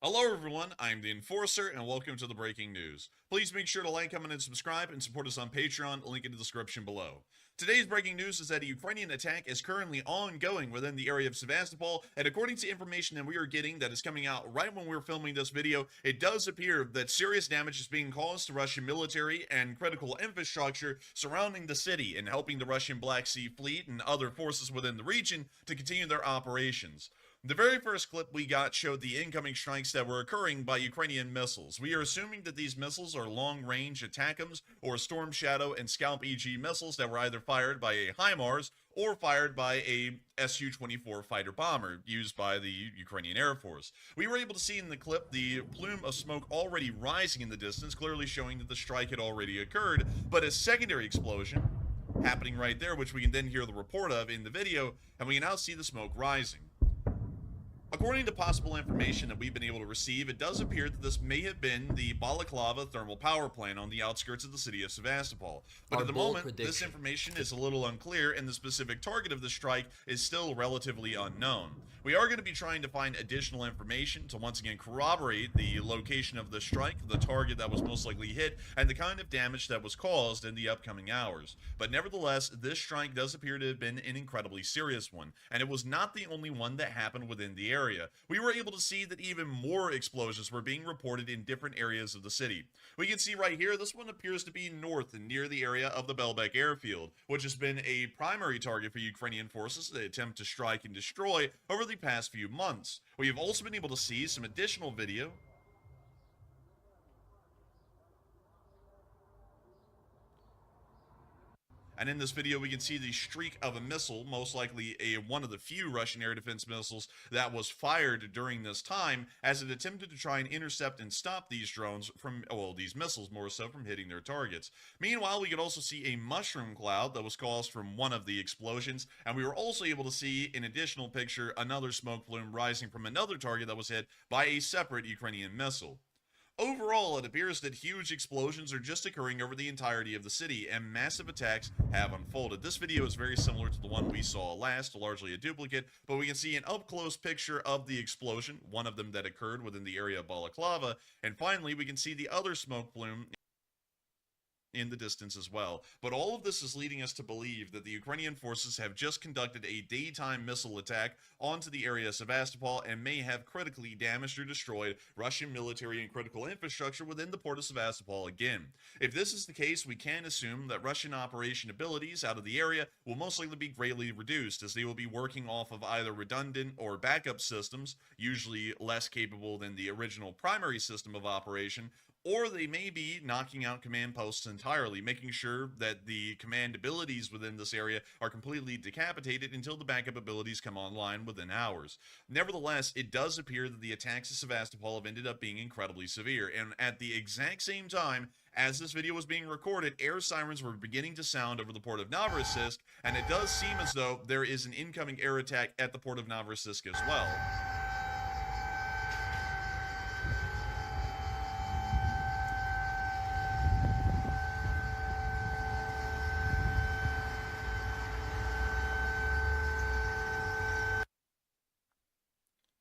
Hello everyone, I'm the Enforcer, and welcome to the breaking news. Please make sure to like, comment, and subscribe, and support us on Patreon, link in the description below. Today's breaking news is that a Ukrainian attack is currently ongoing within the area of Sevastopol, and according to information that we are getting that is coming out right when we're filming this video, it does appear that serious damage is being caused to Russian military and critical infrastructure surrounding the city and helping the Russian Black Sea Fleet and other forces within the region to continue their operations. The very first clip we got showed the incoming strikes that were occurring by Ukrainian missiles. We are assuming that these missiles are long-range ATACMS or Storm Shadow and Scalp EG missiles that were either fired by a HIMARS or fired by a Su-24 fighter bomber used by the Ukrainian Air Force. We were able to see in the clip the plume of smoke already rising in the distance, clearly showing that the strike had already occurred, but a secondary explosion happening right there, which we can then hear the report of in the video, and we can now see the smoke rising. According to possible information that we've been able to receive, it does appear that this may have been the Balaclava thermal power plant on the outskirts of the city of Sevastopol. But Our at the bold moment, this prediction. information is a little unclear, and the specific target of the strike is still relatively unknown. We are going to be trying to find additional information to once again corroborate the location of the strike, the target that was most likely hit, and the kind of damage that was caused in the upcoming hours. But nevertheless, this strike does appear to have been an incredibly serious one, and it was not the only one that happened within the area. We were able to see that even more explosions were being reported in different areas of the city. We can see right here, this one appears to be north and near the area of the Belbek airfield, which has been a primary target for Ukrainian forces that attempt to strike and destroy over the past few months. We have also been able to see some additional video and in this video, we can see the streak of a missile, most likely one of the few Russian air defense missiles that was fired during this time, as it attempted to try and intercept and stop these drones from, well, these missiles more so, from hitting their targets. Meanwhile, we could also see a mushroom cloud that was caused from one of the explosions, and we were also able to see, in additional picture, another smoke plume rising from another target that was hit by a separate Ukrainian missile. Overall, it appears that huge explosions are just occurring over the entirety of the city, and massive attacks have unfolded. This video is very similar to the one we saw last, largely a duplicate, but we can see an up-close picture of the explosion, one of them that occurred within the area of Balaclava, and finally we can see the other smoke plume in the distance as well. But all of this is leading us to believe that the Ukrainian forces have just conducted a daytime missile attack onto the area of Sevastopol and may have critically damaged or destroyed Russian military and critical infrastructure within the port of Sevastopol again. If this is the case, we can assume that Russian operation abilities out of the area will most likely be greatly reduced, as they will be working off of either redundant or backup systems, usually less capable than the original primary system of operation, or they may be knocking out command posts entirely, making sure that the command abilities within this area are completely decapitated until the backup abilities come online within hours. Nevertheless, it does appear that the attacks of Sevastopol have ended up being incredibly severe, and at the exact same time as this video was being recorded, air sirens were beginning to sound over the port of Novorossiysk, and it does seem as though there is an incoming air attack at the port of Novorossiysk as well.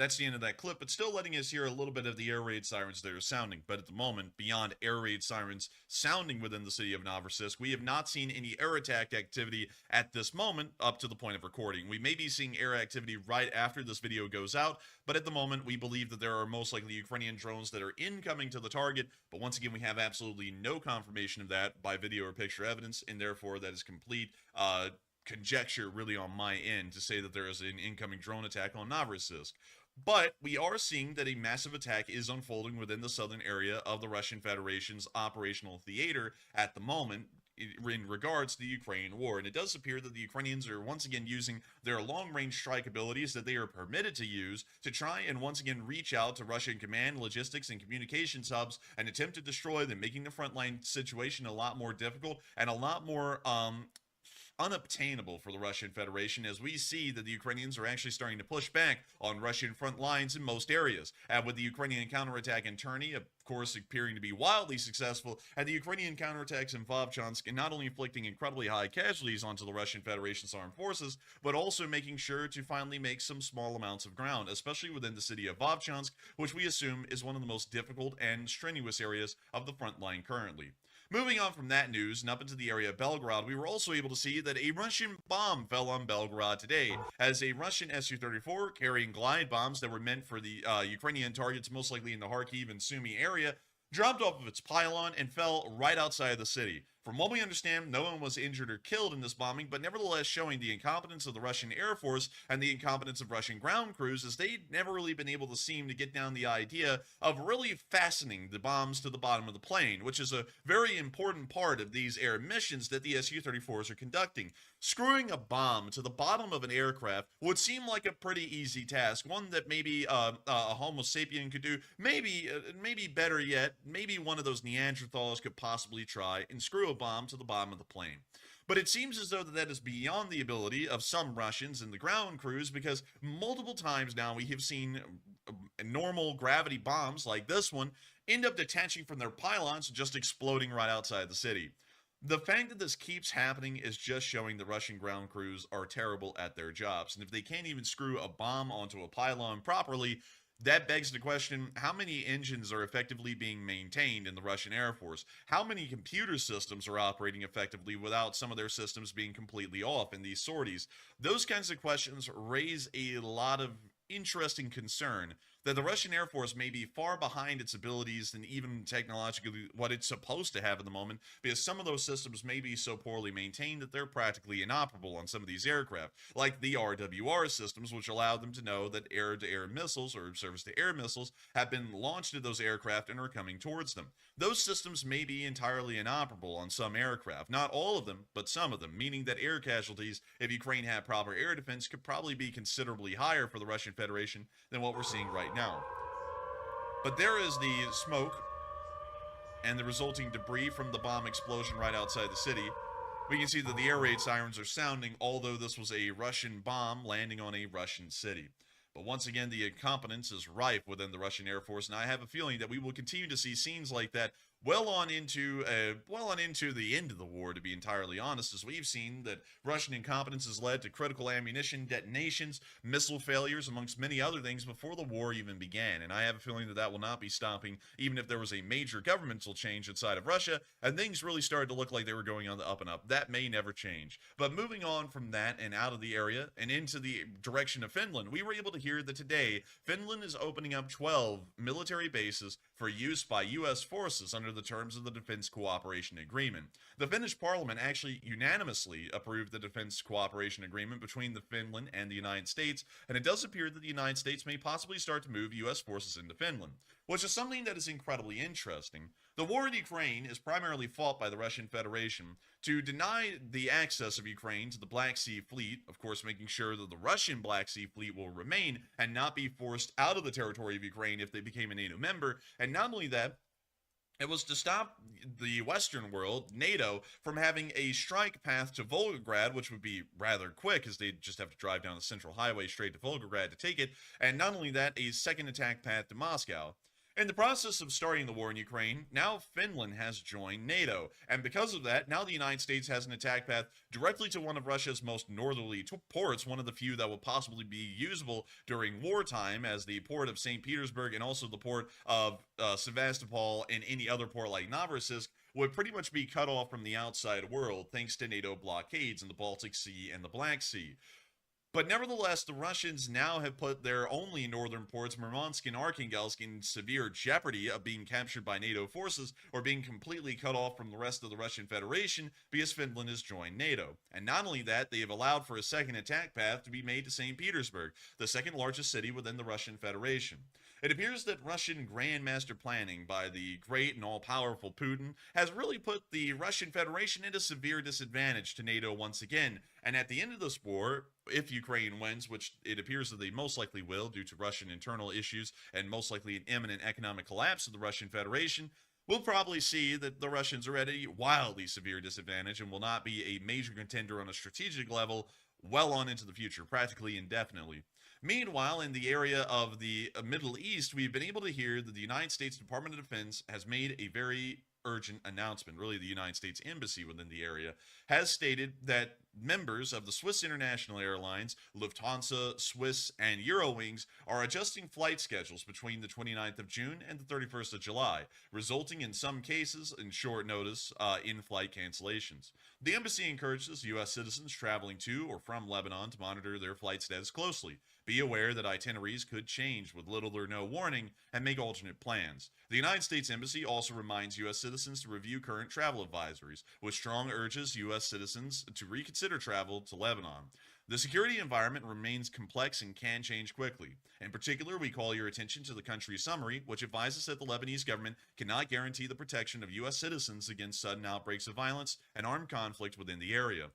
That's the end of that clip, but still letting us hear a little bit of the air raid sirens that are sounding. But at the moment, beyond air raid sirens sounding within the city of Novorossiysk, we have not seen any air attack activity at this moment up to the point of recording. We may be seeing air activity right after this video goes out, but at the moment, we believe that there are most likely Ukrainian drones that are incoming to the target. But once again, we have absolutely no confirmation of that by video or picture evidence, and therefore that is complete conjecture really on my end to say that there is an incoming drone attack on Novorossiysk. But we are seeing that a massive attack is unfolding within the southern area of the Russian Federation's operational theater at the moment in regards to the Ukraine war. And it does appear that the Ukrainians are once again using their long-range strike abilities that they are permitted to use to try and once again reach out to Russian command, logistics, and communications hubs and attempt to destroy them, making the frontline situation a lot more difficult and a lot more unobtainable for the Russian Federation, as we see that the Ukrainians are actually starting to push back on Russian front lines in most areas. And with the Ukrainian counterattack in Terny, of course, appearing to be wildly successful, and the Ukrainian counterattacks in Vovchansk not only inflicting incredibly high casualties onto the Russian Federation's armed forces, but also making sure to finally make some small amounts of ground, especially within the city of Vovchansk, which we assume is one of the most difficult and strenuous areas of the front line currently. Moving on from that news and up into the area of Belgrade, we were also able to see that a Russian bomb fell on Belgrade today, as a Russian Su-34 carrying glide bombs that were meant for the Ukrainian targets, most likely in the Kharkiv and Sumy area, dropped off of its pylon and fell right outside of the city. From what we understand, no one was injured or killed in this bombing, but nevertheless showing the incompetence of the Russian Air Force and the incompetence of Russian ground crews, as they'd never really been able to seem to get down the idea of really fastening the bombs to the bottom of the plane, which is a very important part of these air missions that the Su-34s are conducting. Screwing a bomb to the bottom of an aircraft would seem like a pretty easy task, one that maybe a Homo sapien could do, maybe better yet, maybe one of those Neanderthals could possibly try and screw a bomb to the bottom of the plane. But it seems as though that is beyond the ability of some Russians and the ground crews, because multiple times now we have seen normal gravity bombs like this one end up detaching from their pylons and just exploding right outside the city. The fact that this keeps happening is just showing the Russian ground crews are terrible at their jobs. And if they can't even screw a bomb onto a pylon properly, that begs the question, how many engines are effectively being maintained in the Russian Air Force? How many computer systems are operating effectively without some of their systems being completely off in these sorties? Those kinds of questions raise a lot of interesting concern that the Russian Air Force may be far behind its abilities than even technologically what it's supposed to have at the moment, because some of those systems may be so poorly maintained that they're practically inoperable on some of these aircraft, like the RWR systems, which allow them to know that air-to-air missiles or surface-to-air missiles have been launched at those aircraft and are coming towards them. Those systems may be entirely inoperable on some aircraft, not all of them, but some of them, meaning that air casualties, if Ukraine had proper air defense, could probably be considerably higher for the Russian Federation than what we're seeing right now. But there is the smoke and the resulting debris from the bomb explosion right outside the city. We can see that the air raid sirens are sounding, although this was a Russian bomb landing on a Russian city. But once again, the incompetence is rife within the Russian Air Force, and I have a feeling that we will continue to see scenes like that well on into the end of the war, to be entirely honest, as we've seen that Russian incompetence has led to critical ammunition detonations, missile failures, amongst many other things before the war even began. And I have a feeling that that will not be stopping, even if there was a major governmental change inside of Russia, and things really started to look like they were going on the up and up. That may never change. But moving on from that and out of the area and into the direction of Finland, we were able to hear that today, Finland is opening up 12 military bases for use by U.S. forces under the terms of the Defense Cooperation Agreement. The Finnish Parliament actually unanimously approved the Defense Cooperation Agreement between Finland and the United States, and it does appear that the United States may possibly start to move U.S. forces into Finland, which is something that is incredibly interesting. The war in Ukraine is primarily fought by the Russian Federation to deny the access of Ukraine to the Black Sea Fleet, of course making sure that the Russian Black Sea Fleet will remain and not be forced out of the territory of Ukraine if they became a NATO member, and not only that, it was to stop the Western world, NATO, from having a strike path to Volgograd, which would be rather quick, as they'd just have to drive down the Central Highway straight to Volgograd to take it, and not only that, a second attack path to Moscow. In the process of starting the war in Ukraine, now Finland has joined NATO, and because of that, now the United States has an attack path directly to one of Russia's most northerly ports, one of the few that will possibly be usable during wartime, as the port of St. Petersburg and also the port of Sevastopol and any other port like Novorossiysk would pretty much be cut off from the outside world thanks to NATO blockades in the Baltic Sea and the Black Sea. But nevertheless, the Russians now have put their only northern ports, Murmansk and Arkhangelsk, in severe jeopardy of being captured by NATO forces or being completely cut off from the rest of the Russian Federation because Finland has joined NATO. And not only that, they have allowed for a second attack path to be made to St. Petersburg, the second largest city within the Russian Federation. It appears that Russian grandmaster planning by the great and all-powerful Putin has really put the Russian Federation at a severe disadvantage to NATO once again. And at the end of this war, if Ukraine wins, which it appears that they most likely will due to Russian internal issues and most likely an imminent economic collapse of the Russian Federation, We'll probably see that the Russians are at a wildly severe disadvantage and will not be a major contender on a strategic level well on into the future, practically indefinitely. Meanwhile, in the area of the Middle East, we've been able to hear that the United States Department of Defense has made a very urgent announcement. Really, the United States Embassy within the area has stated that members of the Swiss International Airlines, Lufthansa, Swiss, and Eurowings are adjusting flight schedules between the 29th of June and the 31st of July, resulting in some cases in short notice in-flight cancellations. The embassy encourages U.S. citizens traveling to or from Lebanon to monitor their flight status closely. Be aware that itineraries could change with little or no warning and make alternate plans. The United States Embassy also reminds U.S. citizens to review current travel advisories, with strong urges U.S. citizens to reconsider travel to Lebanon. The security environment remains complex and can change quickly. In particular, we call your attention to the country's summary, which advises that the Lebanese government cannot guarantee the protection of U.S. citizens against sudden outbreaks of violence and armed conflict within the area.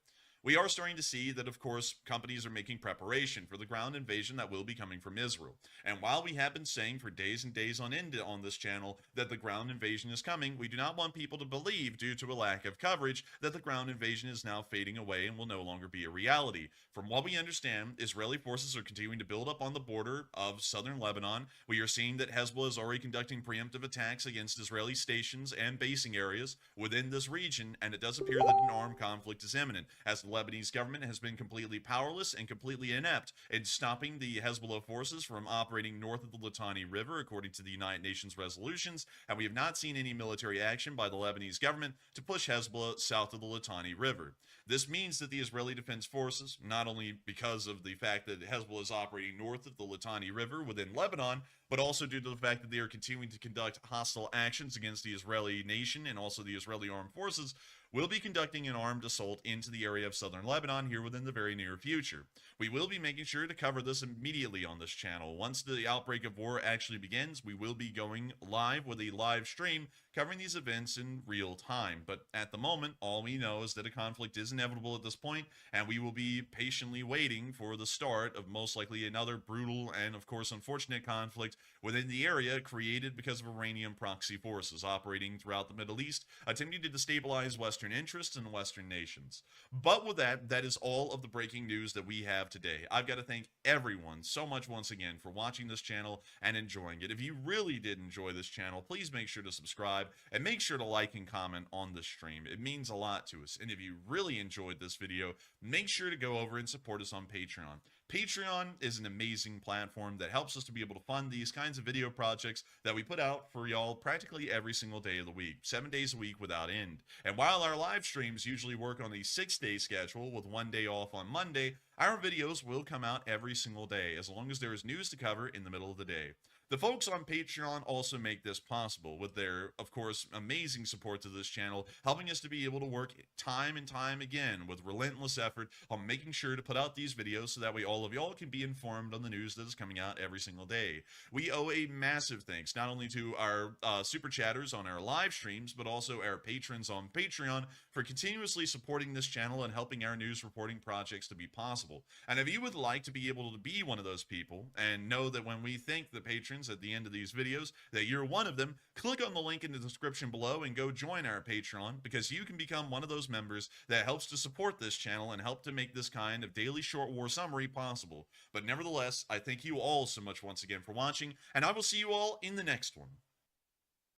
We are starting to see that, of course, companies are making preparation for the ground invasion that will be coming from Israel. And while we have been saying for days and days on end on this channel that the ground invasion is coming, we do not want people to believe, due to a lack of coverage, that the ground invasion is now fading away and will no longer be a reality. From what we understand, Israeli forces are continuing to build up on the border of southern Lebanon. We are seeing that Hezbollah is already conducting preemptive attacks against Israeli stations and basing areas within this region, and it does appear that an armed conflict is imminent, as the Lebanese government has been completely powerless and completely inept in stopping the Hezbollah forces from operating north of the Litani River, according to the United Nations resolutions, and we have not seen any military action by the Lebanese government to push Hezbollah south of the Litani River. This means that the Israeli Defense Forces, not only because of the fact that Hezbollah is operating north of the Litani River within Lebanon, but also due to the fact that they are continuing to conduct hostile actions against the Israeli nation and also the Israeli armed forces, will be conducting an armed assault into the area of southern Lebanon here within the very near future. We will be making sure to cover this immediately on this channel. Once the outbreak of war actually begins, we will be going live with a live stream covering these events in real time. But at the moment, all we know is that a conflict is inevitable at this point, and we will be patiently waiting for the start of most likely another brutal and, of course, unfortunate conflict within the area created because of Iranian proxy forces operating throughout the Middle East, attempting to destabilize Western interests and Western nations. But with that, that is all of the breaking news that we have today. I've got to thank everyone so much once again for watching this channel and enjoying it. If you really did enjoy this channel, please make sure to subscribe and make sure to like and comment on this stream. It means a lot to us. And if you really enjoyed this video, make sure to go over and support us on Patreon. Patreon is an amazing platform that helps us to be able to fund these kinds of video projects that we put out for y'all practically every single day of the week, 7 days a week without end. And while our live streams usually work on a 6-day schedule with 1 day off on Monday, our videos will come out every single day as long as there is news to cover in the middle of the day. The folks on Patreon also make this possible with their, of course, amazing support to this channel, helping us to be able to work time and time again with relentless effort on making sure to put out these videos so that way all of y'all can be informed on the news that is coming out every single day. We owe a massive thanks not only to our super chatters on our live streams, but also our patrons on Patreon for continuously supporting this channel and helping our news reporting projects to be possible. And if you would like to be able to be one of those people and know that when we thank the patrons at the end of these videos that you're one of them, click on the link in the description below and go join our Patreon, because you can become one of those members that helps to support this channel and help to make this kind of daily short war summary possible. But nevertheless, I thank you all so much once again for watching, and I will see you all in the next one.